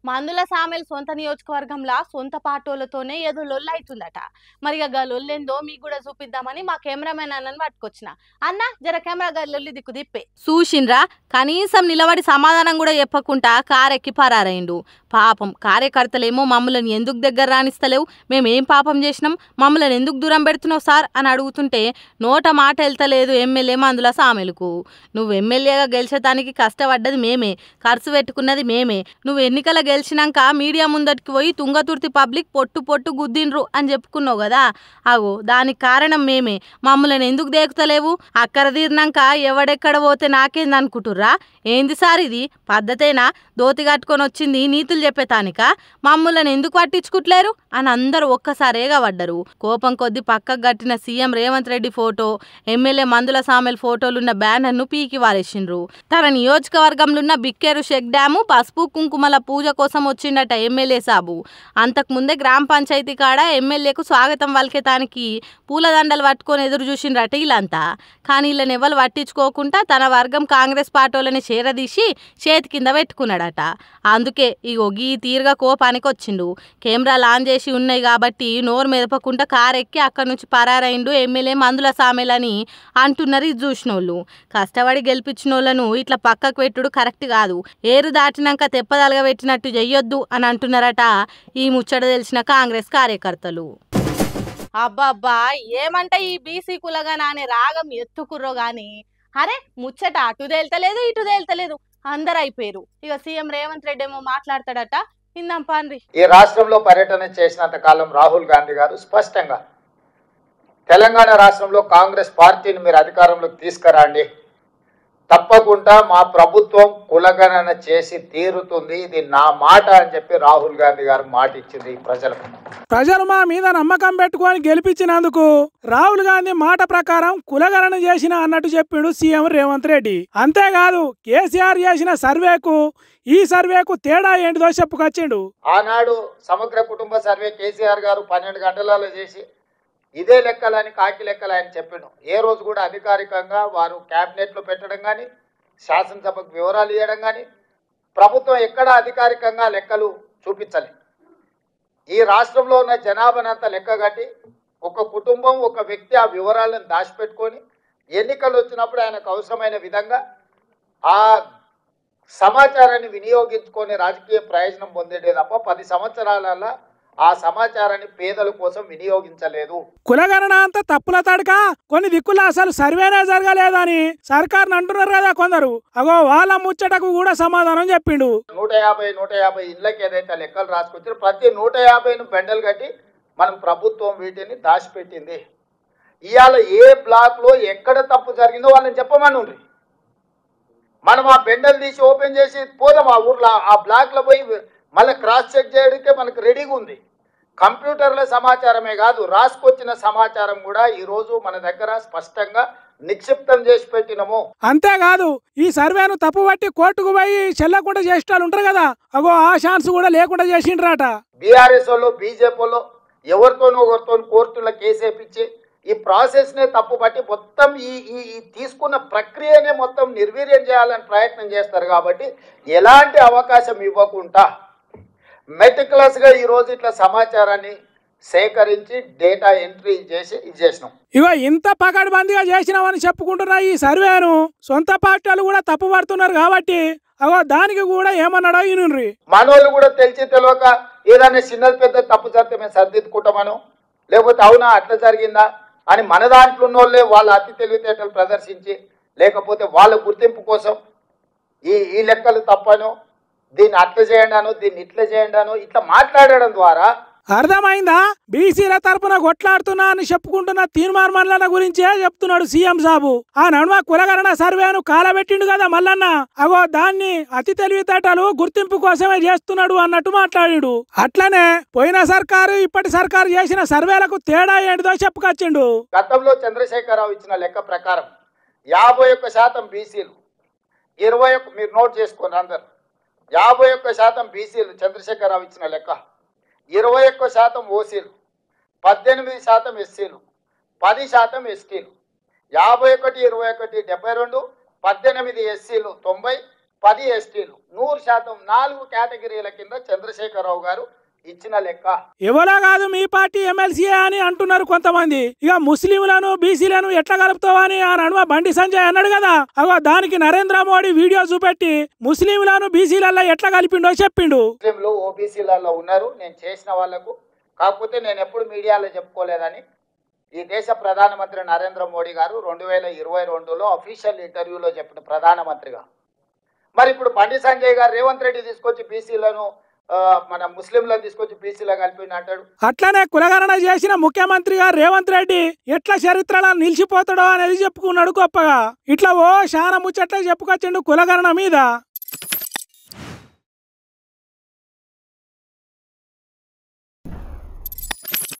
మందుల సామెల సొంత నియోజకవర్గంలో సొంత పాటోలతోనే ఏదో లొల్లి అవుతుందట. మరి ఇక లొల్లేందో మీకు కూడా చూపిద్దామని మా కెమెరామెన్ అన్నని పట్టుకొచ్చిన. అన్న జర కెమెరా లొల్లి దిక్కు తిప్పే. చూసిండ్రా, కనీసం నిలబడి సమాధానం కూడా చెప్పకుండా కారెక్కి పరారైండు. పాపం కార్యకర్తలేమో మమ్మల్ని ఎందుకు దగ్గర రానిస్తలేవు, మేమేం పాపం చేసినాం, మమ్మల్ని ఎందుకు దూరం పెడుతున్నావు సార్ అని అడుగుతుంటే నోట మాట వెళ్తలేదు ఎమ్మెల్యే మందుల సామెలకు. నువ్వు ఎమ్మెల్యేగా గెలిచేదానికి కష్టపడ్డది మేమే, ఖర్చు పెట్టుకున్నది మేమే. నువ్వు ఎన్నికల గెలిచినాక మీడియా ముందటికి పోయి తుంగతుర్తి పబ్లిక్ పొట్టు పొట్టు గుద్దిండ్రు అని చెప్పుకున్నావు కదా, అగో దానికి కారణం మేమే. మమ్మల్ని ఎందుకు దేకుతలేవు? అక్కర తీరినాక ఎవడెక్కడ పోతే నాకేందనుకుంటుర్రా? ఏంది సార్ ఇది పద్ధతేనా? దోతి కట్టుకొని వచ్చింది నీతులు చెప్పేతానిక? మమ్మల్ని ఎందుకు పట్టించుకుంటలేరు అని అందరూ ఒక్కసారేగా పడ్డరు. కోపం కొద్ది పక్కకు కట్టిన CM Revanth Reddy photo, MLA మందుల సామెల్ ఫోటోలున్న బ్యానర్ను పీకి వారేసిండ్రు. తన నియోజకవర్గంలో ఉన్న బిక్కేరు షెక్ డ్యాము పసుపు కుంకుమల పూజ కోసం వచ్చిండట ఎమ్మెల్యే సాబు. అంతకుముందే గ్రామ పంచాయతీ కాడ ఎమ్మెల్యేకు స్వాగతం వల్కేతానికి పూలదండలు పట్టుకొని ఎదురు చూసిండ్రట వీళ్ళంతా. కానీ వీళ్ళని ఎవరు పట్టించుకోకుండా తన వర్గం కాంగ్రెస్ పార్టీలని చేరదీసి చేతి కింద పెట్టుకున్నాడట. అందుకే ఇగో గీ తీరుగా కోపానికి వచ్చిండు. కెమెరాలు ఆన్ చేసి ఉన్నాయి కాబట్టి నోరు మెదపకుండా కారెక్కి అక్కడి నుంచి పరారైండు ఎమ్మెల్యే మందుల సామెలని అంటున్నారు ఇది చూసిన వాళ్ళు. కష్టపడి గెలిపించిన వాళ్ళను ఇట్లా పక్కకు పెట్టుడు కరెక్ట్ కాదు. ఏరు దాటినాక తెప్పదలగా పెట్టినట్టు చెయ్యొద్దు అని అంటున్నారట ఈ ముచ్చట తెలిసిన కాంగ్రెస్ కార్యకర్తలు. అబ్బాబ్బా, ఏమంట ఈ బీసీ కులగా నానే రాగం ఎత్తుకుర్రో గాని, అరే ముచ్చట అటు తేల్తలేదు ఇటు తేల్తలేదు, అందరు అయిపోయారు. ఇక సీఎం రేవంత్ రెడ్డి ఏమో మాట్లాడతాడట, ఇందాం పాన్రి. ఈ రాష్ట్రంలో పర్యటన చేసినంత కాలం రాహుల్ గాంధీ గారు స్పష్టంగా తెలంగాణ రాష్ట్రంలో కాంగ్రెస్ పార్టీని మీరు అధికారంలోకి తీసుకురండి, తప్పకుండా మా ప్రభుత్వం కులగణన చేసి తీరుతుంది, ఇది నా మాట అని చెప్పి రాహుల్ గాంధీ గారు మాట ఇచ్చింది ప్రజలకు. ప్రజలు మా మీద నమ్మకం పెట్టుకొని గెలిపించినందుకు రాహుల్ గాంధీ మాట ప్రకారం కులగణన చేసిన అన్నట్టు చెప్పిండు సీఎం రేవంత్ రెడ్డి. అంతేకాదు కేసీఆర్ చేసిన సర్వేకు ఈ సర్వేకు తేడా ఏంటిదో చెప్పుకొచ్చిండు. ఆనాడు సమగ్ర కుటుంబ సర్వే కేసీఆర్ గారు 12 గంటలలో చేసి ఇదే లెక్కలని కాకి లెక్కలు ఆయన చెప్పిండు. ఏ రోజు కూడా అధికారికంగా వారు క్యాబినెట్లో పెట్టడం కానీ శాసనసభకు వివరాలు ఇవ్వడం కానీ ప్రభుత్వం ఎక్కడ అధికారికంగా లెక్కలు చూపించలేదు. ఈ రాష్ట్రంలో ఉన్న జనాభానంతా లెక్క కట్టి ఒక కుటుంబం ఒక వ్యక్తి ఆ వివరాలను దాచిపెట్టుకొని ఎన్నికలు వచ్చినప్పుడు ఆయనకు అవసరమైన విధంగా ఆ సమాచారాన్ని వినియోగించుకొని రాజకీయ ప్రయోజనం పొందేదే తప్ప 10 సంవత్సరాలలో ఆ సమాచారాన్ని పేదల కోసం వినియోగించలేదు. కులగణన అంతా తప్పుల తడక, కొన్ని దిక్కులు అసలు సర్వేనే జరగలేదని సర్కార్ అంటున్నారు కదా కొందరు. అగో వాళ్ళ ముచ్చటకు కూడా సమాధానం చెప్పిండు. 150 ఇళ్ళకి ఏదైతే లెక్కలు రాసుకొచ్చారో ప్రతి 150ను బెండలు కట్టి మనం ప్రభుత్వం వీటిని దాచిపెట్టింది. ఇవాళ ఏ బ్లాక్లో ఎక్కడ తప్పు జరిగిందో వాళ్ళని చెప్పమని ఉండ్రి. మనం ఆ బెండలు తీసి ఓపెన్ చేసి పోదాం ఆ ఊర్లో, ఆ బ్లాక్లో పోయి మళ్ళీ క్రాస్ చెక్ చేయడానికే మనకు రెడీగా ఉంది. కంప్యూటర్ల సమాచారమే కాదు, రాసుకొచ్చిన సమాచారం కూడా ఈరోజు మన దగ్గర స్పష్టంగా నిక్షిప్తం చేసి పెట్టినము. అంతేకాదు ఈ సర్వేను తప్పుబట్టి కోర్టుకు పోయి చెల్లకుండా చేసిన వాళ్ళు ఉంటారు కదా, అగో ఆ ఛాన్స్ కూడా లేకుండా చేసిండ్రాట. బీఆర్ఎస్ వాళ్ళు బీజేపీ వాళ్ళు ఎవరితోనో ఒకరితో కోర్టులో కేసు వేపించి ఈ ప్రాసెస్నే తప్పుబట్టి మొత్తం ఈ తీసుకున్న ప్రక్రియనే మొత్తం నిర్వీర్యం చేయాలని ప్రయత్నం చేస్తారు. కాబట్టి ఎలాంటి అవకాశం ఇవ్వకుండా మెటిక్యులస్గా ఈరోజు ఇట్లా సమాచారాన్ని సేకరించి డేటా ఎంట్రీ చేసి ఇది చేసినాం. ఇగో ఇంత పకడ్బందీగా చేసినామని చెప్పుకుంటున్నా ఈ సర్వేను సొంత పార్టీలు కూడా తప్పు పడుతున్నారు కాబట్టి అగో దానికి కూడా ఏమన్నాడో ఈయనుండ్రి. మనోళ్ళు కూడా తెలిసి తెలియక ఏదైనా చిన్నది పెద్ద తప్పు జరిగితే మేము సర్దిద్దుకుంటామను, లేకపోతే అవునా అట్లా జరిగిందా అని మన దాంట్లో ఉన్న వాళ్ళే వాళ్ళ అతి తెలివితేటలు ప్రదర్శించి, లేకపోతే వాళ్ళ గుర్తింపు కోసం ఈ లెక్కలు తప్పను, దీన్ని అట్లా చేయండాను దీన్ని ఇట్లా చేయండాను ఇట్లా మాట్లాడడం ద్వారా అర్థమైందా? బీసీల తరపున కొట్లాడుతున్నా అని చెప్పుకుంటున్న తీర్మార్ మల్లన్న గురించే చెప్తున్నాడు సీఎం సాబు. ఆ నడుమ కులగణన సర్వేను కాలబెట్టిండు కదా మల్లన్న, అగో దాన్ని అతి తెలివితేటలు గుర్తింపు కోసమే చేస్తున్నాడు అన్నట్టు మాట్లాడాడు. అట్లనే పోయిన సర్కారు ఇప్పటి సర్కారు చేసిన సర్వేలకు తేడా ఏంటిదో చెప్పుకొచ్చిండు. గతంలో చంద్రశేఖరరావు ఇచ్చిన లెక్క ప్రకారం 51% బీసీలు, 21 మీరు నోట్ చేసుకోండి అందరు, 51% బీసీలు చంద్రశేఖరరావు ఇచ్చిన లెక్క, 21% ఓసీలు, 18% ఎస్సీలు, 10% ఎస్టీలు, 51, 21, 72, 18 ఎస్సీలు 90, 10 ఎస్టీలు 100%, 4 కేటగిరీల కింద చంద్రశేఖరరావు గారు ఇచ్చిన లెక్క. ఎవరో కాదు మీ పార్టీ ఎమ్మెల్సీ అని అంటున్నారు కొంతమంది. ఇక ముస్లింలను బీసీలను ఎట్లా కలుపుతావా అని ఆ నడుమ బండి సంజయ్ అన్నాడు కదా. అగో దానికి నరేంద్ర మోడీ వీడియో చూపెట్టి ముస్లింలను బీసీలలో ఎట్లా కలిపిండో చెప్పిండు. ముస్లింలు ఓబీసీలలో ఉన్నారు, నేను చేసిన వాళ్లకు. కాకపోతే నేను ఎప్పుడు మీడియాలో చెప్పుకోలేదని ఈ దేశ ప్రధానమంత్రి నరేంద్ర మోడీ గారు 2022లో అఫీషియల్ ఇంటర్వ్యూలో చెప్పిన ప్రధానమంత్రిగా. మరి ఇప్పుడు బండి సంజయ్ గారు రేవంత్ రెడ్డి తీసుకొచ్చి బీసీలను మన ముస్లింలను తీసుకొచ్చి బీసీలో కలిపి అంటాడు. అట్లనే కులగణన చేసిన ముఖ్యమంత్రిగా రేవంత్ రెడ్డి ఎట్లా చరిత్రలో నిలిచిపోతాడో అనేది చెప్పుకున్నాడు గొప్పగా. ఇట్లా ఓ శాన ముచ్చట్లే చెప్పుకొచ్చిండు కులగణన మీద.